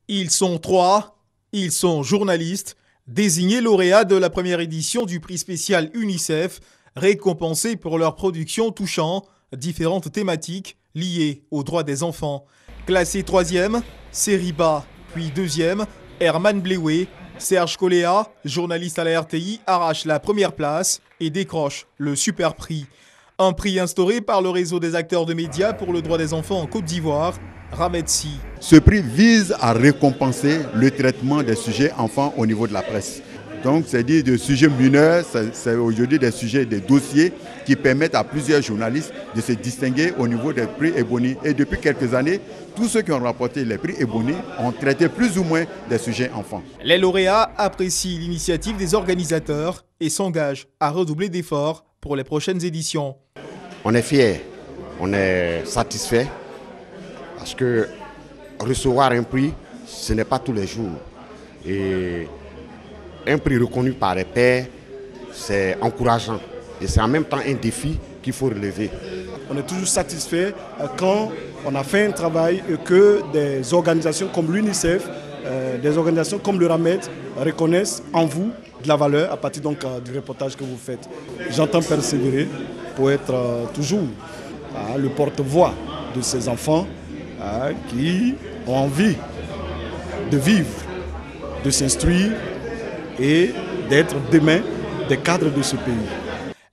Ils sont trois, ils sont journalistes, désignés lauréats de la première édition du prix spécial UNICEF, récompensés pour leur production touchant différentes thématiques liées aux droits des enfants. Classé troisième, Seriba, puis deuxième, Herman Blewé. Serge Coléa, journaliste à la RTI, arrache la première place et décroche le super prix. Un prix instauré par le réseau des acteurs de médias pour le droit des enfants en Côte d'Ivoire, Ramedsi. Ce prix vise à récompenser le traitement des sujets enfants au niveau de la presse. Donc, c'est dit de sujets mineurs, c'est aujourd'hui des sujets, des dossiers qui permettent à plusieurs journalistes de se distinguer au niveau des prix Ebony. Et depuis quelques années, tous ceux qui ont remporté les prix Ebony ont traité plus ou moins des sujets enfants. Les lauréats apprécient l'initiative des organisateurs et s'engagent à redoubler d'efforts pour les prochaines éditions. On est fiers, on est satisfait parce que recevoir un prix, ce n'est pas tous les jours. Et un prix reconnu par les pairs, c'est encourageant et c'est en même temps un défi qu'il faut relever. On est toujours satisfait quand on a fait un travail et que des organisations comme l'UNICEF, des organisations comme le RAMED reconnaissent en vous de la valeur à partir donc du reportage que vous faites. J'entends persévérer pour être toujours le porte-voix de ces enfants qui ont envie de vivre, de s'instruire et d'être demain des cadres de ce pays.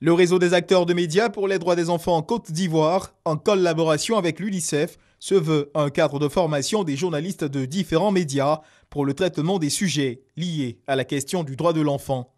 Le réseau des acteurs de médias pour les droits des enfants en Côte d'Ivoire, en collaboration avec l'UNICEF, se veut un cadre de formation des journalistes de différents médias pour le traitement des sujets liés à la question du droit de l'enfant.